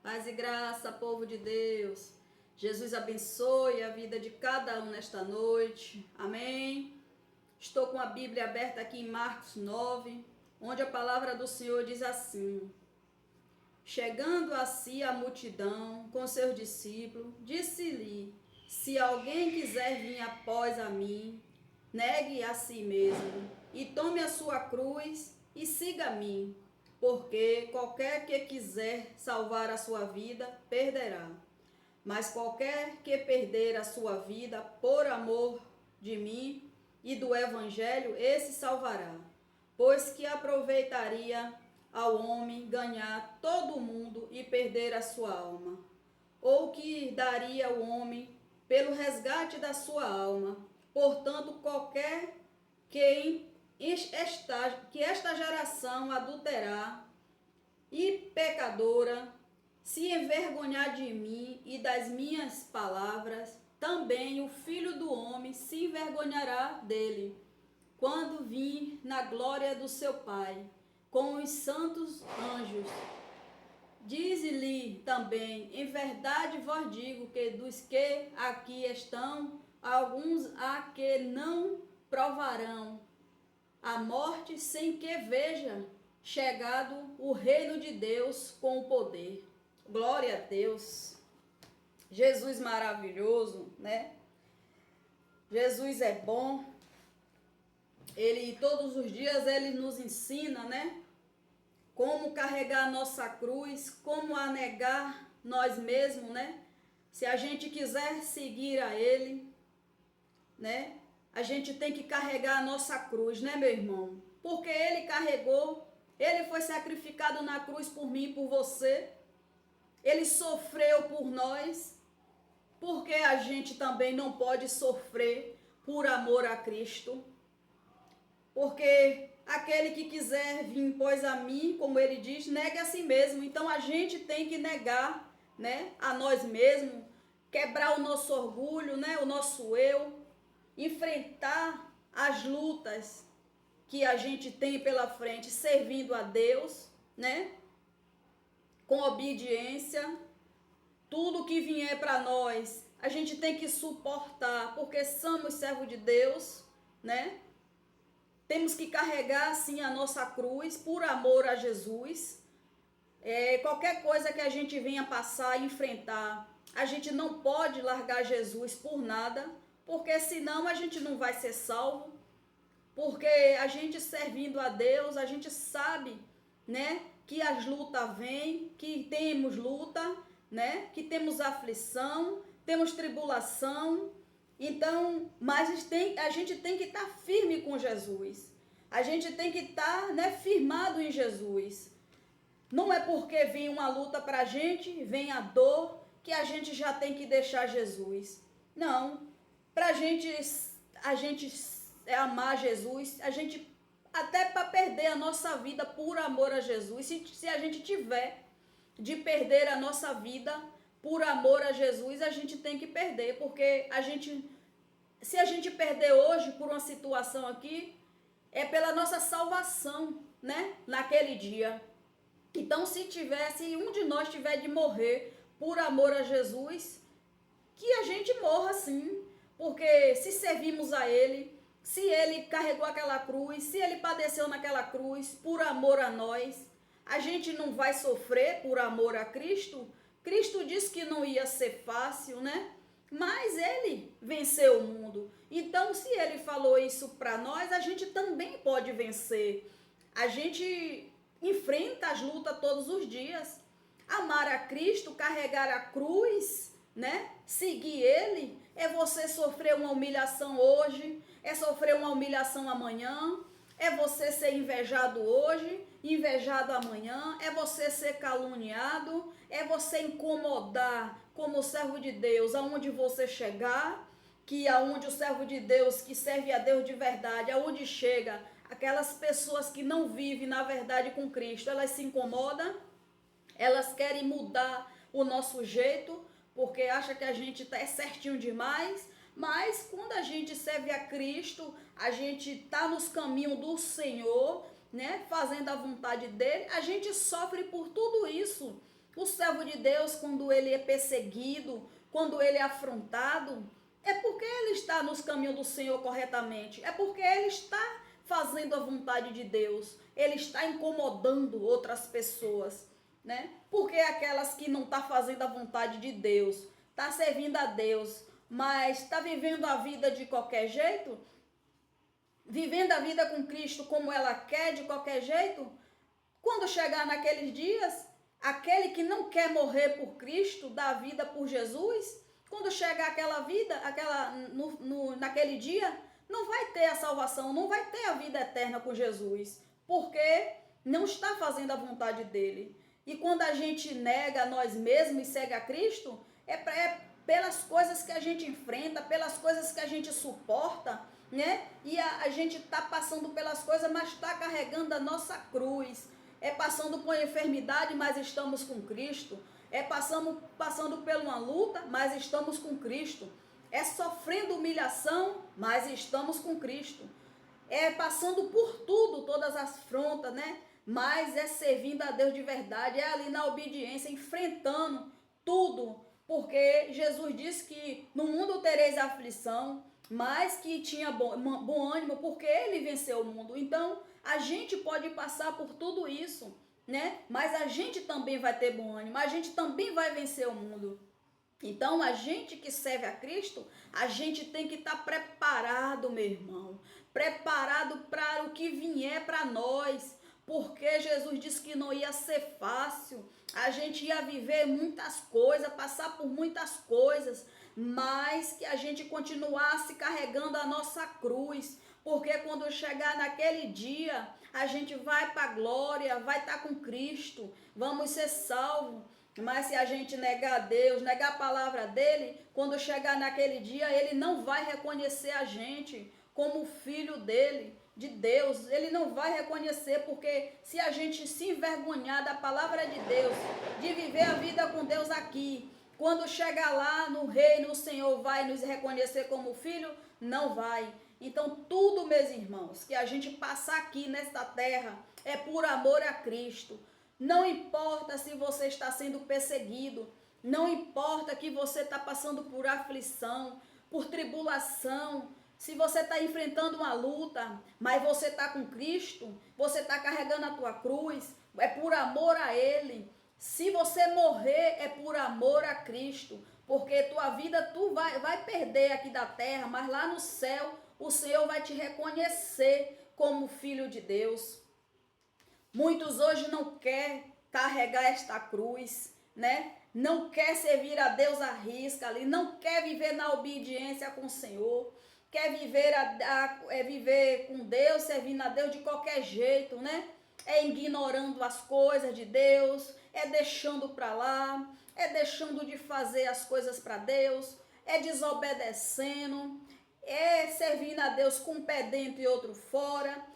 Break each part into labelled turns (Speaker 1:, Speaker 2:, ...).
Speaker 1: Paz e graça, povo de Deus. Jesus abençoe a vida de cada um nesta noite. Amém. Estou com a Bíblia aberta aqui em Marcos 9, onde a palavra do Senhor diz assim: Chegando a si a multidão com seus discípulos, disse-lhe: Se alguém quiser vir após a mim, negue a si mesmo e tome a sua cruz e siga-me. Porque qualquer que quiser salvar a sua vida, perderá. Mas qualquer que perder a sua vida por amor de mim e do Evangelho, esse salvará. Pois que aproveitaria ao homem ganhar todo o mundo e perder a sua alma? Ou que daria o homem pelo resgate da sua alma? Portanto, qualquer que esta geração adulterá e pecadora se envergonhar de mim e das minhas palavras, também o Filho do Homem se envergonhará dele, quando vir na glória do seu Pai, com os santos anjos. Diz-lhe também: em verdade vos digo que dos que aqui estão, alguns há que não provarão a morte sem que veja chegado o reino de Deus com o poder. Glória a Deus. Jesus maravilhoso, né? Jesus é bom. Ele todos os dias ele nos ensina, né? Como carregar a nossa cruz, como a negar nós mesmos, né? Se a gente quiser seguir a ele, né? A gente tem que carregar a nossa cruz, né, meu irmão? Porque ele carregou, ele foi sacrificado na cruz por mim e por você. Ele sofreu por nós. Porque a gente também não pode sofrer por amor a Cristo? Porque aquele que quiser vir após a mim, como ele diz, negue a si mesmo. Então a gente tem que negar, né, a nós mesmos, quebrar o nosso orgulho, né, o nosso eu, enfrentar as lutas que a gente tem pela frente, servindo a Deus, né, com obediência. Tudo que vier para nós, a gente tem que suportar, porque somos servos de Deus, né? Temos que carregar, sim, a nossa cruz, por amor a Jesus. Qualquer coisa que a gente venha passar, enfrentar, a gente não pode largar Jesus por nada, porque senão a gente não vai ser salvo. Porque a gente servindo a Deus, a gente sabe, né, que as lutas vêm, que temos luta, né, que temos aflição, temos tribulação. Então, mas a gente tem que estar firme com Jesus. A gente tem que estar, né, firmado em Jesus. Não é porque vem uma luta para a gente, vem a dor, que a gente já tem que deixar Jesus. Não. Para a gente amar Jesus, a gente, até para perder a nossa vida por amor a Jesus, se a gente tiver de perder a nossa vida por amor a Jesus, a gente tem que perder, porque se a gente perder hoje por uma situação aqui, é pela nossa salvação, né, naquele dia. Então, se um de nós tiver de morrer por amor a Jesus, que a gente morra sim, porque se servimos a Ele, se Ele carregou aquela cruz, se Ele padeceu naquela cruz por amor a nós, a gente não vai sofrer por amor a Cristo? Cristo disse que não ia ser fácil, né? Mas Ele venceu o mundo. Então, se Ele falou isso para nós, a gente também pode vencer. A gente enfrenta as lutas todos os dias. Amar a Cristo, carregar a cruz, né? Seguir Ele, é você sofrer uma humilhação hoje, é sofrer uma humilhação amanhã, é você ser invejado hoje, invejado amanhã, é você ser caluniado, é você incomodar como servo de Deus, aonde você chegar, que aonde o servo de Deus, que serve a Deus de verdade, aonde chega, aquelas pessoas que não vivem na verdade com Cristo, elas se incomodam, elas querem mudar o nosso jeito, porque acha que a gente é certinho demais. Mas quando a gente serve a Cristo, a gente está nos caminhos do Senhor, né, fazendo a vontade dele, a gente sofre por tudo isso. O servo de Deus, quando ele é perseguido, quando ele é afrontado, é porque ele está nos caminhos do Senhor corretamente. É porque ele está fazendo a vontade de Deus. Ele está incomodando outras pessoas, né? Porque aquelas que não estão fazendo a vontade de Deus, está servindo a Deus, mas está vivendo a vida de qualquer jeito, vivendo a vida com Cristo como ela quer, de qualquer jeito, quando chegar naqueles dias, aquele que não quer morrer por Cristo, dar a vida por Jesus, quando chegar aquela vida, naquele dia, não vai ter a salvação, não vai ter a vida eterna com Jesus, porque não está fazendo a vontade dele. E quando a gente nega a nós mesmos e segue a Cristo, é pelas coisas que a gente enfrenta, pelas coisas que a gente suporta, né? E a gente está passando pelas coisas, mas está carregando a nossa cruz. É passando por uma enfermidade, mas estamos com Cristo. É passando por uma luta, mas estamos com Cristo. É sofrendo humilhação, mas estamos com Cristo. É passando por tudo, todas as afrontas, né? Mas é servindo a Deus de verdade, é ali na obediência, enfrentando tudo. Porque Jesus disse que no mundo tereis aflição, mas que tinha bom ânimo, porque ele venceu o mundo. Então, a gente pode passar por tudo isso, né? Mas a gente também vai ter bom ânimo, a gente também vai vencer o mundo. Então, a gente que serve a Cristo, a gente tem que estar preparado, meu irmão. Preparado para o que vier para nós. Porque Jesus disse que não ia ser fácil. A gente ia viver muitas coisas, passar por muitas coisas. Mas que a gente continuasse carregando a nossa cruz. Porque quando chegar naquele dia, a gente vai para a glória, vai estar com Cristo. Vamos ser salvos. Mas se a gente negar a Deus, negar a palavra dele, quando chegar naquele dia, ele não vai reconhecer a gente como filho dele, de Deus. Ele não vai reconhecer, porque se a gente se envergonhar da palavra de Deus, de viver a vida com Deus aqui, quando chegar lá no reino, o Senhor vai nos reconhecer como filho? Não vai. Então, tudo, meus irmãos, que a gente passar aqui nesta terra é por amor a Cristo. Não importa se você está sendo perseguido, não importa que você está passando por aflição, por tribulação, se você está enfrentando uma luta, mas você está com Cristo, você está carregando a tua cruz, é por amor a Ele. Se você morrer, é por amor a Cristo, porque tua vida tu vai perder aqui da terra, mas lá no céu o Senhor vai te reconhecer como filho de Deus. Muitos hoje não quer carregar esta cruz, né? Não quer servir a Deus à risca ali, não quer viver na obediência com o Senhor, quer viver, viver com Deus, servindo a Deus de qualquer jeito, né? É ignorando as coisas de Deus, é deixando para lá, é deixando de fazer as coisas para Deus, é desobedecendo, é servindo a Deus com um pé dentro e outro fora.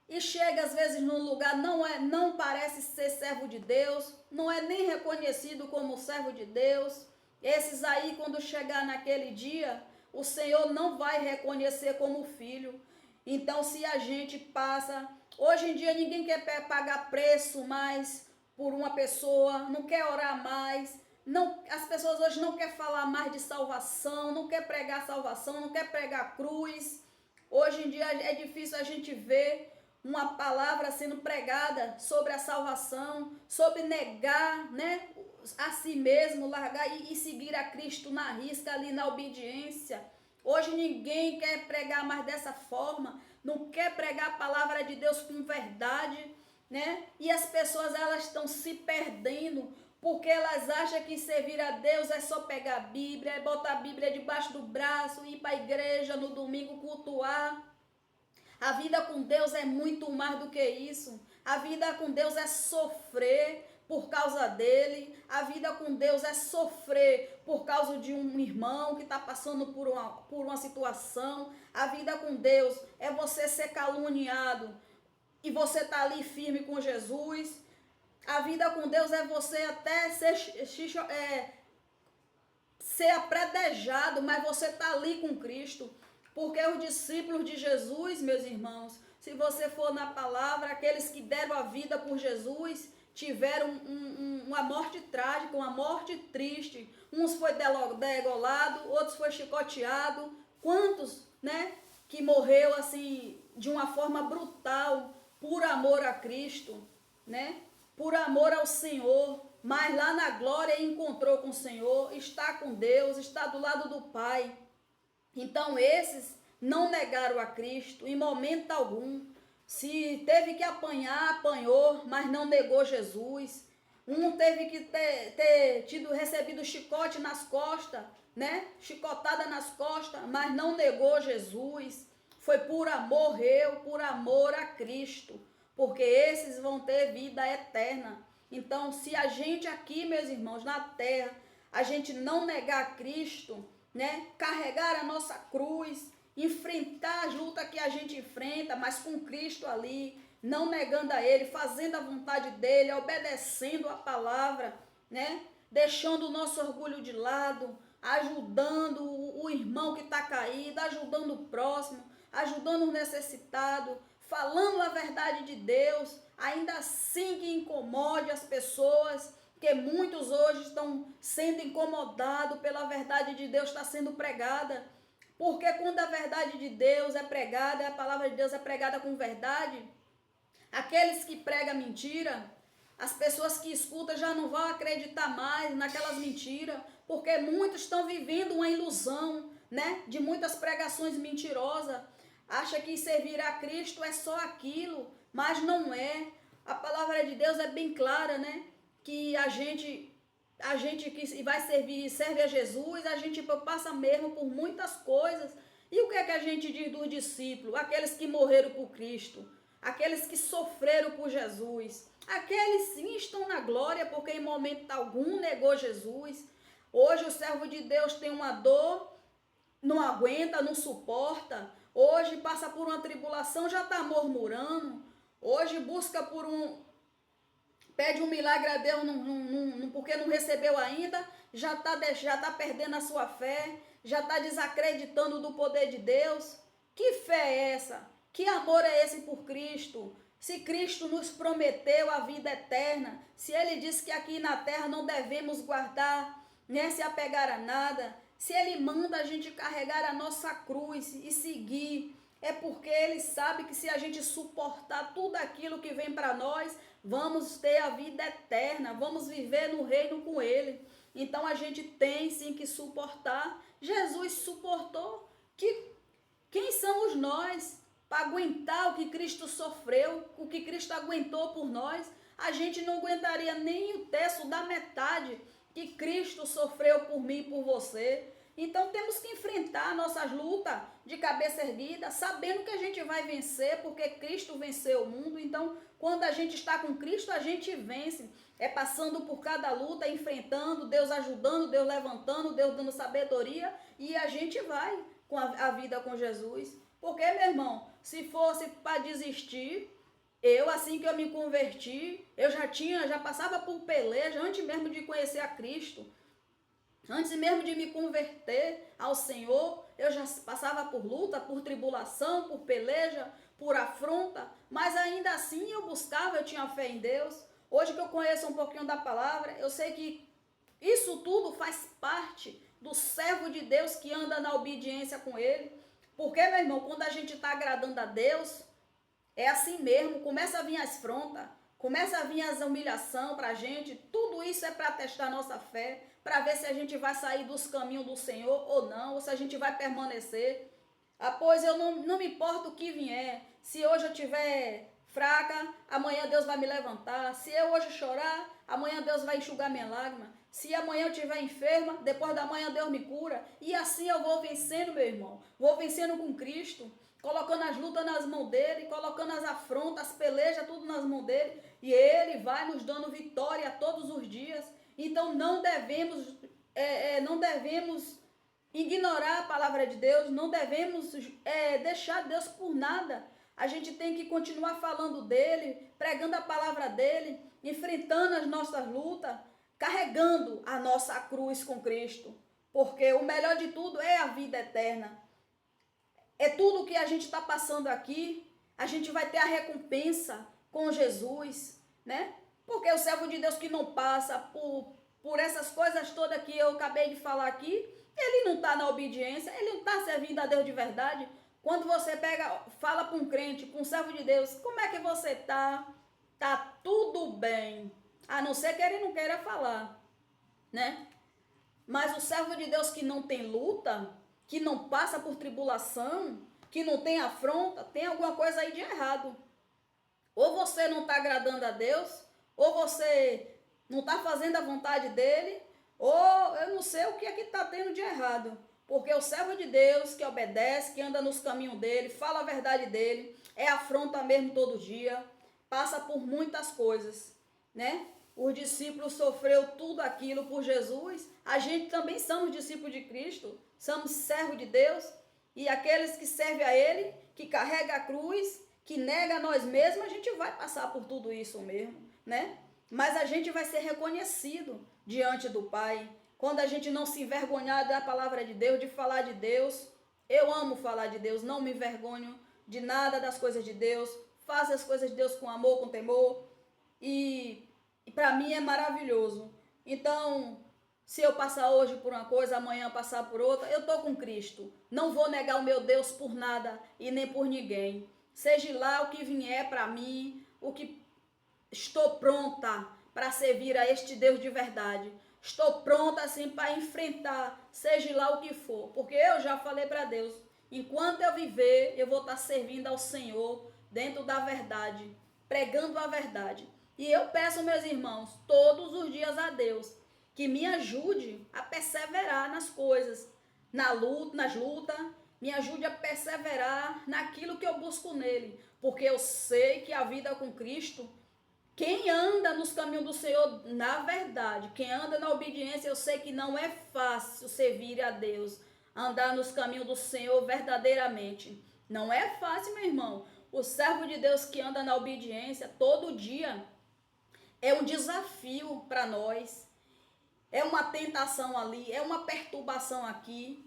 Speaker 1: E chega às vezes num lugar, não parece ser servo de Deus, não é nem reconhecido como servo de Deus. Esses aí, quando chegar naquele dia, o Senhor não vai reconhecer como filho. Então, se a gente passa... Hoje em dia ninguém quer pagar preço mais por uma pessoa, não quer orar mais. Não, as pessoas hoje não querem falar mais de salvação, não quer pregar salvação, não quer pregar cruz. Hoje em dia é difícil a gente ver uma palavra sendo pregada sobre a salvação, sobre negar, né, a si mesmo, largar e seguir a Cristo na risca ali na obediência. Hoje ninguém quer pregar mais dessa forma, não quer pregar a palavra de Deus com verdade, né? E as pessoas elas estão se perdendo porque elas acham que servir a Deus é só pegar a Bíblia, é botar a Bíblia debaixo do braço, ir para a igreja no domingo cultuar. A vida com Deus é muito mais do que isso. A vida com Deus é sofrer por causa dele. A vida com Deus é sofrer por causa de um irmão que está passando por uma situação. A vida com Deus é você ser caluniado e você tá ali firme com Jesus. A vida com Deus é você até ser apredejado, mas você tá ali com Cristo. Porque os discípulos de Jesus, meus irmãos, se você for na palavra, aqueles que deram a vida por Jesus, tiveram uma morte trágica, uma morte triste. Uns foi degolado, outros foi chicoteado. Quantos, né, que morreu assim de uma forma brutal por amor a Cristo, né? Por amor ao Senhor, mas lá na glória encontrou com o Senhor, está com Deus, está do lado do Pai. Então esses não negaram a Cristo em momento algum. Se teve que apanhar, apanhou, mas não negou Jesus. Um teve que ter recebido chicote nas costas, né? Chicotada nas costas, mas não negou Jesus. Foi por amor, morreu por amor a Cristo, porque esses vão ter vida eterna. Então, se a gente aqui, meus irmãos, na terra, a gente não negar a Cristo, né? Carregar a nossa cruz, enfrentar as lutas que a gente enfrenta, mas com Cristo ali, não negando a Ele, fazendo a vontade dEle, obedecendo a palavra, né? Deixando o nosso orgulho de lado, ajudando o irmão que está caído, ajudando o próximo, ajudando o necessitado, falando a verdade de Deus, ainda assim que incomode as pessoas, porque muitos hoje estão sendo incomodados pela verdade de Deus está sendo pregada. Porque quando a verdade de Deus é pregada, a palavra de Deus é pregada com verdade, aqueles que pregam mentira, as pessoas que escutam já não vão acreditar mais naquelas mentiras, porque muitos estão vivendo uma ilusão, né, de muitas pregações mentirosas. Acha que servir a Cristo é só aquilo, mas não é. A palavra de Deus é bem clara, né, que a gente que vai serve a Jesus, a gente passa mesmo por muitas coisas. E o que é que a gente diz dos discípulos? Aqueles que morreram por Cristo, aqueles que sofreram por Jesus, aqueles sim estão na glória, porque em momento algum negou Jesus. Hoje o servo de Deus tem uma dor, não aguenta, não suporta. Hoje passa por uma tribulação, já está murmurando. Hoje busca por pede um milagre a Deus porque não recebeu ainda, já tá perdendo a sua fé, já está desacreditando do poder de Deus. Que fé é essa? Que amor é esse por Cristo? Se Cristo nos prometeu a vida eterna, se Ele disse que aqui na terra não devemos guardar, nem se apegar a nada, se Ele manda a gente carregar a nossa cruz e seguir, é porque Ele sabe que se a gente suportar tudo aquilo que vem para nós, vamos ter a vida eterna, vamos viver no reino com Ele. Então a gente tem sim que suportar. Jesus suportou. Quem somos nós para aguentar o que Cristo sofreu, o que Cristo aguentou por nós? A gente não aguentaria nem o terço da metade que Cristo sofreu por mim e por você. Então temos que enfrentar nossas lutas de cabeça erguida, sabendo que a gente vai vencer, porque Cristo venceu o mundo. Então, quando a gente está com Cristo, a gente vence. É passando por cada luta, enfrentando, Deus ajudando, Deus levantando, Deus dando sabedoria, e a gente vai com a vida com Jesus. Porque, meu irmão, se fosse para desistir, eu, assim que eu me converti, eu já passava por peleja antes mesmo de conhecer a Cristo. Antes mesmo de me converter ao Senhor, eu já passava por luta, por tribulação, por peleja, por afronta, mas ainda assim eu buscava, eu tinha fé em Deus. Hoje que eu conheço um pouquinho da palavra, eu sei que isso tudo faz parte do servo de Deus que anda na obediência com Ele. Porque, meu irmão, quando a gente está agradando a Deus, é assim mesmo, começa a vir as afrontas, começa a vir as humilhações para a gente, tudo isso é para testar nossa fé, para ver se a gente vai sair dos caminhos do Senhor ou não, ou se a gente vai permanecer. Pois eu não me importo o que vier. Se hoje eu estiver fraca, amanhã Deus vai me levantar. Se eu hoje chorar, amanhã Deus vai enxugar minha lágrima. Se amanhã eu estiver enferma, depois da manhã Deus me cura. E assim eu vou vencendo, meu irmão. Vou vencendo com Cristo, colocando as lutas nas mãos dele, colocando as afrontas, as pelejas, tudo nas mãos dele. E ele vai nos dando vitória todos os dias. Então não devemos ignorar a palavra de Deus, não devemos deixar Deus por nada. A gente tem que continuar falando dele, pregando a palavra dele, enfrentando as nossas lutas, carregando a nossa cruz com Cristo. Porque o melhor de tudo é a vida eterna. É tudo que a gente está passando aqui, a gente vai ter a recompensa com Jesus, né? Porque o servo de Deus que não passa por essas coisas todas que eu acabei de falar aqui, ele não está na obediência, ele não está servindo a Deus de verdade. Quando você fala para um crente, para um servo de Deus, como é que você está? Tá tudo bem. A não ser que ele não queira falar, né? Mas o servo de Deus que não tem luta, que não passa por tribulação, que não tem afronta, tem alguma coisa aí de errado. Ou você não está agradando a Deus, ou você não está fazendo a vontade dele, ou eu não sei o que é que está tendo de errado. Porque o servo de Deus que obedece, que anda nos caminhos dele, fala a verdade dele, é afronta mesmo todo dia, passa por muitas coisas, né? Os discípulos sofreu tudo aquilo por Jesus. A gente também somos discípulos de Cristo, somos servos de Deus. E aqueles que servem a Ele, que carrega a cruz, que nega a nós mesmos, a gente vai passar por tudo isso mesmo, né? Mas a gente vai ser reconhecido diante do Pai. Quando a gente não se envergonhar da palavra de Deus, de falar de Deus. Eu amo falar de Deus, não me envergonho de nada das coisas de Deus. Faço as coisas de Deus com amor, com temor. E para mim é maravilhoso. Então, se eu passar hoje por uma coisa, amanhã passar por outra, eu estou com Cristo. Não vou negar o meu Deus por nada e nem por ninguém. Seja lá o que vier para mim, o que estou pronta para servir a este Deus de verdade. Estou pronta assim para enfrentar, seja lá o que for. Porque eu já falei para Deus, enquanto eu viver, eu vou estar servindo ao Senhor dentro da verdade, pregando a verdade. E eu peço, meus irmãos, todos os dias a Deus, que me ajude a perseverar nas coisas, nas lutas, me ajude a perseverar naquilo que eu busco nele, porque eu sei que a vida com Cristo, quem anda nos caminhos do Senhor, na verdade, quem anda na obediência, eu sei que não é fácil servir a Deus, andar nos caminhos do Senhor verdadeiramente. Não é fácil, meu irmão. O servo de Deus que anda na obediência todo dia é um desafio para nós. É uma tentação ali, é uma perturbação aqui,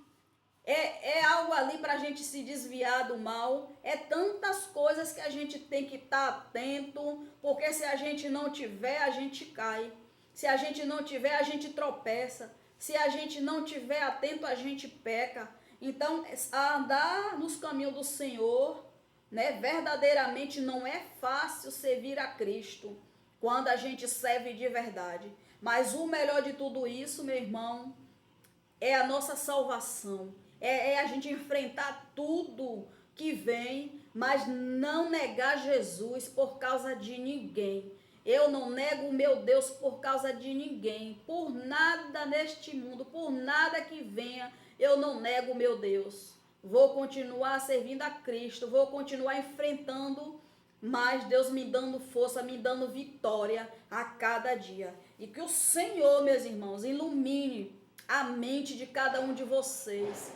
Speaker 1: é algo ali para a gente se desviar do mal. É tantas coisas que a gente tem que estar atento, porque se a gente não tiver, a gente cai. Se a gente não tiver, a gente tropeça. Se a gente não tiver atento, a gente peca. Então, andar nos caminhos do Senhor, né, verdadeiramente não é fácil servir a Cristo quando a gente serve de verdade. Mas o melhor de tudo isso, meu irmão, é a nossa salvação. É a gente enfrentar tudo que vem, mas não negar Jesus por causa de ninguém. Eu não nego o meu Deus por causa de ninguém. Por nada neste mundo, por nada que venha, eu não nego o meu Deus. Vou continuar servindo a Cristo, vou continuar enfrentando, mas Deus me dando força, me dando vitória a cada dia. E que o Senhor, meus irmãos, ilumine a mente de cada um de vocês.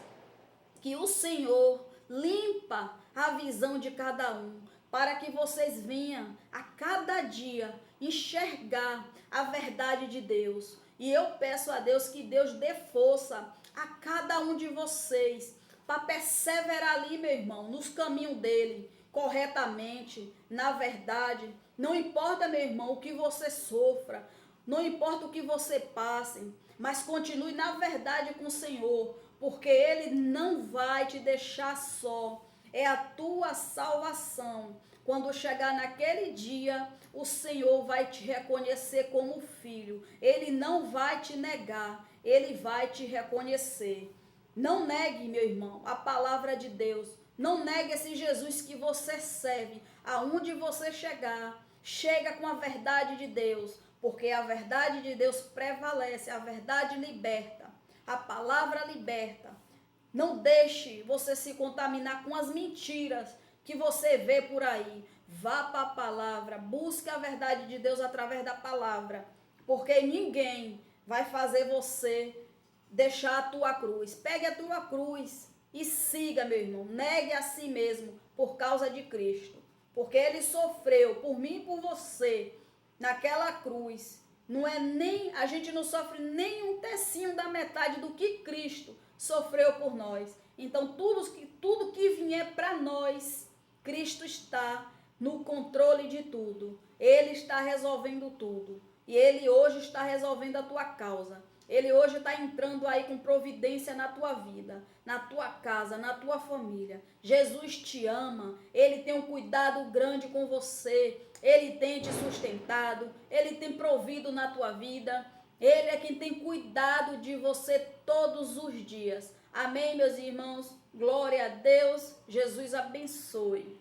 Speaker 1: Que o Senhor limpa a visão de cada um, para que vocês venham a cada dia enxergar a verdade de Deus. E eu peço a Deus que Deus dê força a cada um de vocês para perseverar ali, meu irmão, nos caminhos dele, corretamente, na verdade. Não importa, meu irmão, o que você sofra, não importa o que você passe, mas continue na verdade com o Senhor, porque Ele não vai te deixar só. É a tua salvação. Quando chegar naquele dia, o Senhor vai te reconhecer como filho. Ele não vai te negar, Ele vai te reconhecer. Não negue, meu irmão, a palavra de Deus. Não negue esse Jesus que você serve. Aonde você chegar, chega com a verdade de Deus, porque a verdade de Deus prevalece, a verdade liberta, a palavra liberta. Não deixe você se contaminar com as mentiras que você vê por aí. Vá para a palavra, busque a verdade de Deus através da palavra, porque ninguém vai fazer você deixar a tua cruz. Pegue a tua cruz e siga, meu irmão. Negue a si mesmo por causa de Cristo, porque Ele sofreu por mim e por você naquela cruz. Não é nem, a gente não sofre nem um tecinho da metade do que Cristo sofreu por nós. Então tudo que vier para nós, Cristo está no controle de tudo. Ele está resolvendo tudo. E Ele hoje está resolvendo a tua causa. Ele hoje está entrando aí com providência na tua vida, na tua casa, na tua família. Jesus te ama, Ele tem um cuidado grande com você, Ele tem te sustentado, Ele tem provido na tua vida, Ele é quem tem cuidado de você todos os dias. Amém, meus irmãos? Glória a Deus, Jesus abençoe.